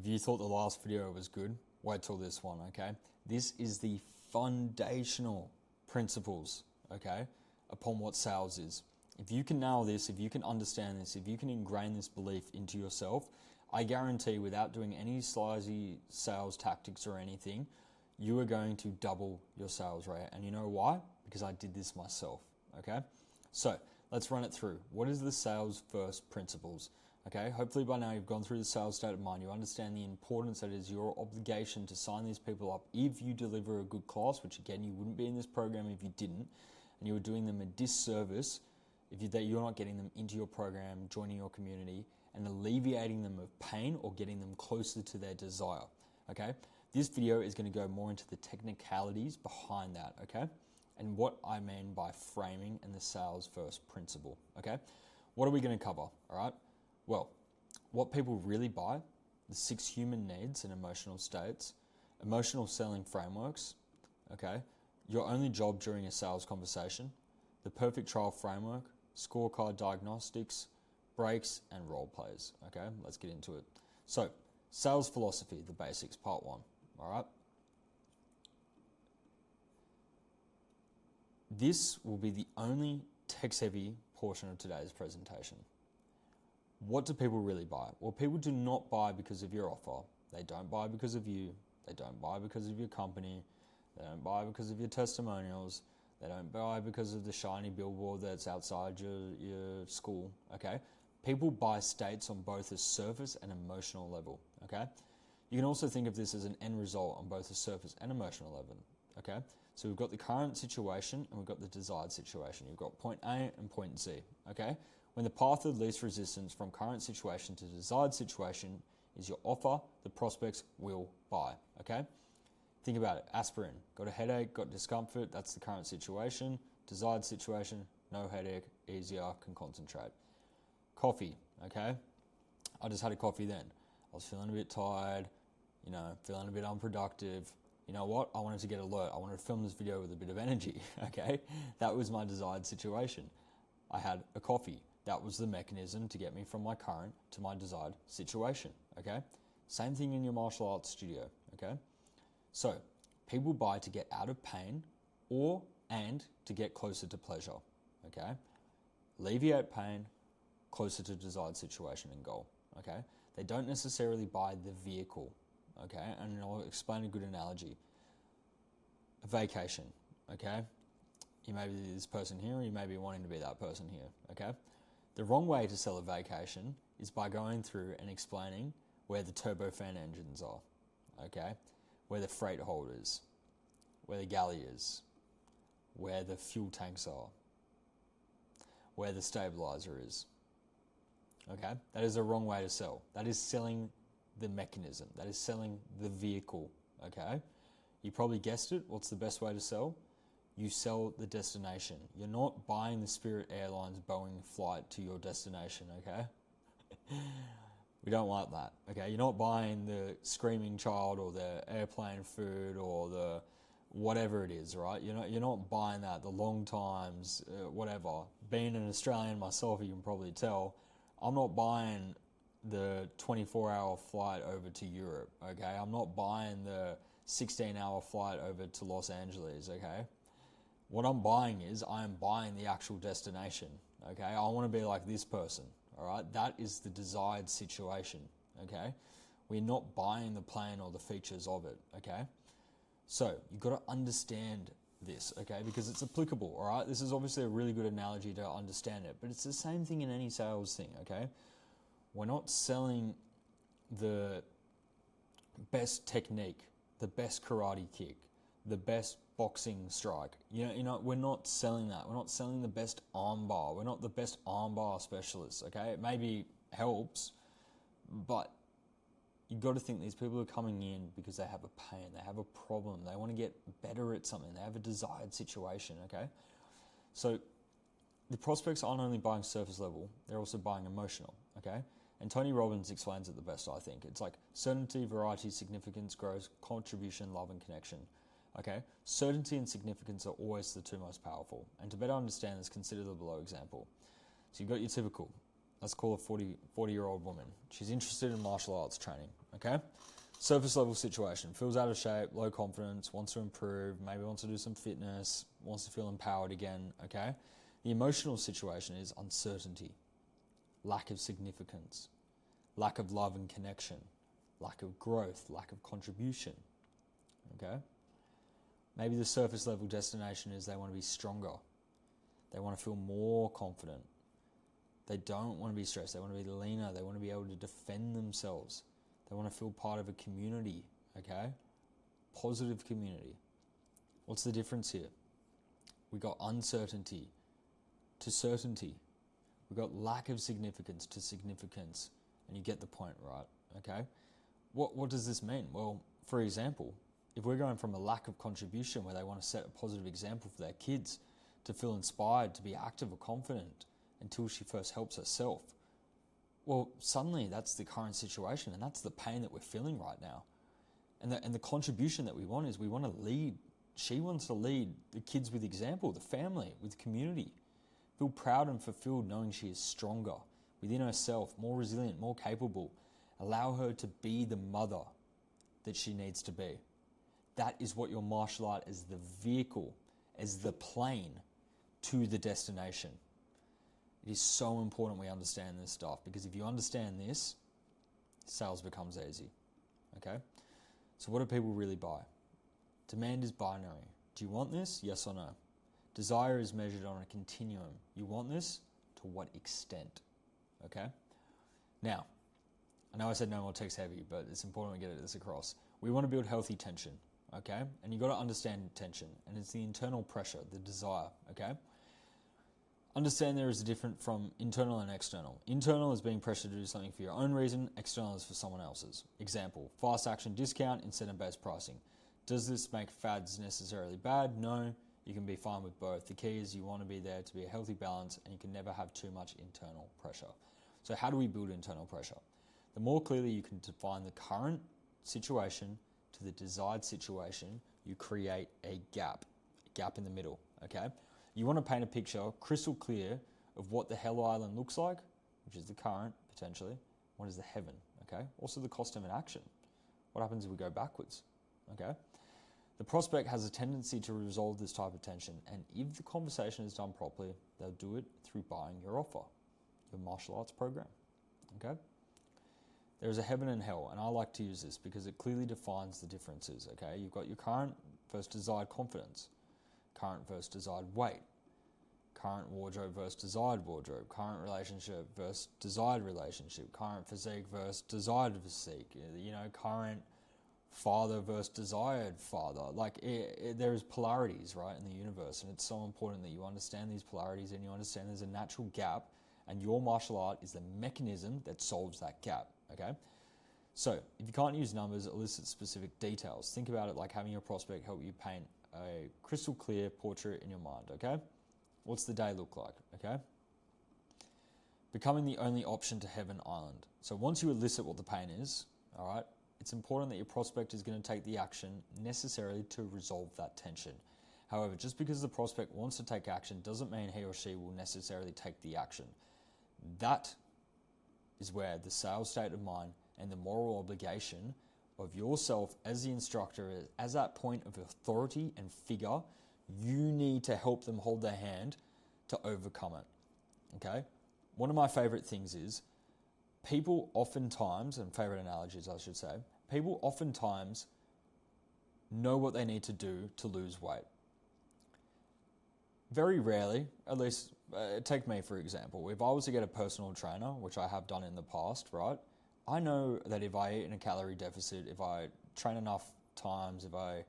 If you thought the last video was good, wait till this one, okay? This is the foundational principles, okay, upon what sales is. If you can nail this, if you can understand this, if you can ingrain this belief into yourself, I guarantee without doing any sleazy sales tactics or anything, you are going to double your sales rate. And you know why? Because I did this myself, okay? So let's run it through. What is the sales first principles? Okay, hopefully by now you've gone through the sales state of mind. You understand the importance that it is your obligation to sign these people up if you deliver a good class, which again, you wouldn't be in this program if you didn't, and you were doing them a disservice if you're not getting them into your program, joining your community, and alleviating them of pain or getting them closer to their desire, okay? This video is going to go more into the technicalities behind that, okay? And what I mean by framing and the sales first principle, okay? What are we going to cover, all right? Well, what people really buy, the 6 human needs and emotional states, emotional selling frameworks, okay? Your only job during a sales conversation, the perfect trial framework, scorecard diagnostics, breaks, and role plays, okay? Let's get into it. So, sales philosophy, the basics, part 1, all right? This will be the only text-heavy portion of today's presentation. What do people really buy? Well, people do not buy because of your offer. They don't buy because of you. They don't buy because of your company. They don't buy because of your testimonials. They don't buy because of the shiny billboard that's outside your school, okay? People buy states on both a surface and emotional level, okay? You can also think of this as an end result on both a surface and emotional level, okay? So we've got the current situation and we've got the desired situation. You've got point A and point Z, okay? When the path of least resistance from current situation to desired situation is your offer, the prospects will buy, okay? Think about it. Aspirin, got a headache, got discomfort, that's the current situation. Desired situation, no headache, easier, can concentrate. Coffee, okay? I just had a coffee then. I was feeling a bit tired, feeling a bit unproductive. You know what? I wanted to get alert. I wanted to film this video with a bit of energy, okay? That was my desired situation. I had a coffee. That was the mechanism to get me from my current to my desired situation, okay? Same thing in your martial arts studio, okay? So, people buy to get out of pain and to get closer to pleasure, okay? Alleviate pain, closer to desired situation and goal, okay? They don't necessarily buy the vehicle, okay? And I'll explain a good analogy. A vacation, okay? You may be this person here, or you may be wanting to be that person here, okay? The wrong way to sell a vacation is by going through and explaining where the turbofan engines are, okay? Where the freight holders, where the galley is, where the fuel tanks are, where the stabilizer is, okay? That is the wrong way to sell. That is selling the mechanism. That is selling the vehicle, okay? You probably guessed it. What's the best way to sell? You sell the destination. You're not buying the Spirit Airlines Boeing flight to your destination, okay? We don't like that, okay? You're not buying the screaming child or the airplane food or the whatever it is, right? You're not buying that, the long times, whatever. Being an Australian myself, you can probably tell, I'm not buying the 24-hour flight over to Europe, okay? I'm not buying the 16-hour flight over to Los Angeles, okay? What I'm buying is I am buying the actual destination, okay? I want to be like this person, all right? That is the desired situation, okay? We're not buying the plane or the features of it, okay? So you've got to understand this, okay? Because it's applicable, all right? This is obviously a really good analogy to understand it, but it's the same thing in any sales thing, okay? We're not selling the best technique, the best karate kick, the best boxing strike. We're not selling that. We're not selling the best armbar. We're not the best armbar specialists, okay? It maybe helps, but you've got to think these people are coming in because they have a pain, they have a problem, they want to get better at something, they have a desired situation, okay? So the prospects aren't only buying surface level, they're also buying emotional, okay? And Tony Robbins explains it the best, I think. It's like certainty, variety, significance, growth, contribution, love, and connection. Okay, certainty and significance are always the two most powerful. And to better understand this, consider the below example. So you've got your typical, let's call a 40-year-old woman. She's interested in martial arts training, okay? Surface level situation, feels out of shape, low confidence, wants to improve, maybe wants to do some fitness, wants to feel empowered again, okay? The emotional situation is uncertainty, lack of significance, lack of love and connection, lack of growth, lack of contribution, okay? Maybe the surface level destination is they want to be stronger. They want to feel more confident. They don't want to be stressed. They want to be leaner. They want to be able to defend themselves. They want to feel part of a community, okay? Positive community. What's the difference here? We got uncertainty to certainty. We got lack of significance to significance. And you get the point, right? Okay? What does this mean? Well, for example, if we're going from a lack of contribution where they want to set a positive example for their kids to feel inspired, to be active or confident until she first helps herself, well, suddenly that's the current situation and that's the pain that we're feeling right now. And the contribution that we want is we want to lead. She wants to lead the kids with example, the family, with community. Feel proud and fulfilled knowing she is stronger within herself, more resilient, more capable. Allow her to be the mother that she needs to be. That is what your martial art is, the vehicle, as the plane to the destination. It is so important we understand this stuff, because if you understand this, sales becomes easy. Okay? So what do people really buy? Demand is binary. Do you want this? Yes or no? Desire is measured on a continuum. You want this? To what extent? Okay? Now, I know I said no more text heavy, but it's important we get this across. We want to build healthy tension, okay? And you've got to understand tension, and it's the internal pressure, the desire, okay? Understand there is a difference from internal and external. Internal is being pressured to do something for your own reason. External is for someone else's. Example, fast action discount, incentive-based pricing. Does this make fads necessarily bad? No, you can be fine with both. The key is you want to be there to be a healthy balance, and you can never have too much internal pressure. So how do we build internal pressure? The more clearly you can define the current situation to the desired situation, you create a gap in the middle, okay? You want to paint a picture crystal clear of what the Hell Island looks like, which is the current, potentially. What is the heaven, okay? Also the cost of an action. What happens if we go backwards, okay? The prospect has a tendency to resolve this type of tension, and if the conversation is done properly, they'll do it through buying your offer, your martial arts program, okay? There is a heaven and hell, and I like to use this because it clearly defines the differences, okay? You've got your current versus desired confidence, current versus desired weight, current wardrobe versus desired wardrobe, current relationship versus desired relationship, current physique versus desired physique, current father versus desired father. There is polarities, right, in the universe, and it's so important that you understand these polarities and you understand there's a natural gap, and your martial art is the mechanism that solves that gap, okay? So, if you can't use numbers, elicit specific details. Think about it like having your prospect help you paint a crystal clear portrait in your mind, okay? What's the day look like, okay? Becoming the only option to Heaven Island. So once you elicit what the pain is, all right, it's important that your prospect is going to take the action necessarily to resolve that tension. However, just because the prospect wants to take action doesn't mean he or she will necessarily take the action. That is where the sales state of mind and the moral obligation of yourself as the instructor, as that point of authority and figure, you need to help them hold their hand to overcome it, okay? One of my favorite things is people oftentimes, and favorite analogies I should say, people oftentimes know what they need to do to lose weight. Very rarely, at least take me for example, if I was to get a personal trainer, which I have done in the past, right? I know that if I eat in a calorie deficit, if I train enough times, if I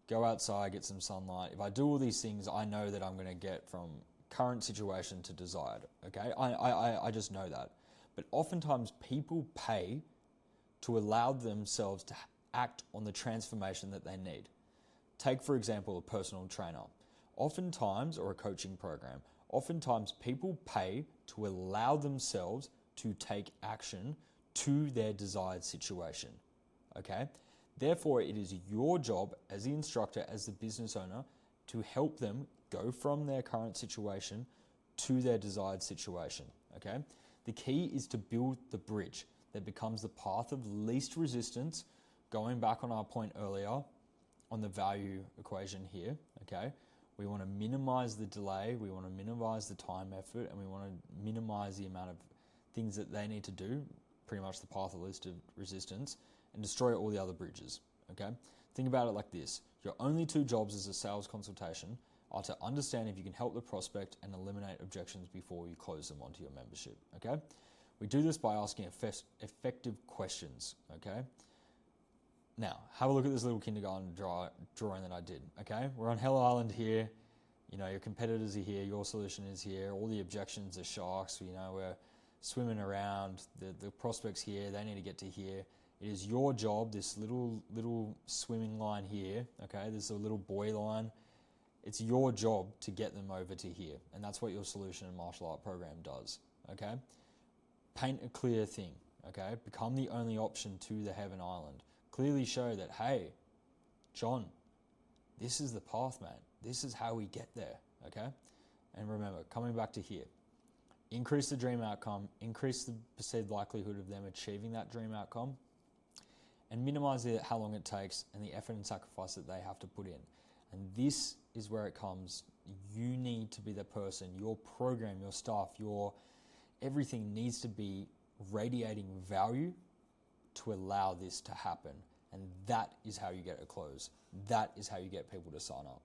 go outside, get some sunlight, if I do all these things, I know that I'm going to get from current situation to desired, okay? I just know that. But oftentimes people pay to allow themselves to act on the transformation that they need. Take, for example, a personal trainer. Oftentimes, or a coaching program, oftentimes people pay to allow themselves to take action to their desired situation, okay? Therefore, it is your job as the instructor, as the business owner, to help them go from their current situation to their desired situation, okay? The key is to build the bridge that becomes the path of least resistance, going back on our point earlier on the value equation here, okay? We want to minimize the delay, we want to minimize the time effort, and we want to minimize the amount of things that they need to do, pretty much the path of least resistance, and destroy all the other bridges, okay? Think about it like this. Your only two jobs as a sales consultation are to understand if you can help the prospect and eliminate objections before you close them onto your membership, okay? We do this by asking effective questions, okay? Now, have a look at this little kindergarten drawing that I did, okay? We're on Hell Island here. You know, your competitors are here, your solution is here, all the objections are sharks, you know, we're swimming around, the prospects here, they need to get to here. It is your job, this little swimming line here, okay? This is a little buoy line. It's your job to get them over to here. And that's what your solution and martial art program does, okay? Paint a clear thing, okay? Become the only option to the Heaven Island. Clearly show that, hey, John, this is the path, man. This is how we get there, okay? And remember, coming back to here, increase the dream outcome, increase the perceived likelihood of them achieving that dream outcome, and minimize how long it takes and the effort and sacrifice that they have to put in. And this is where it comes. You need to be the person, your program, your staff, your everything needs to be radiating value to allow this to happen. And that is how you get a close. That is how you get people to sign up.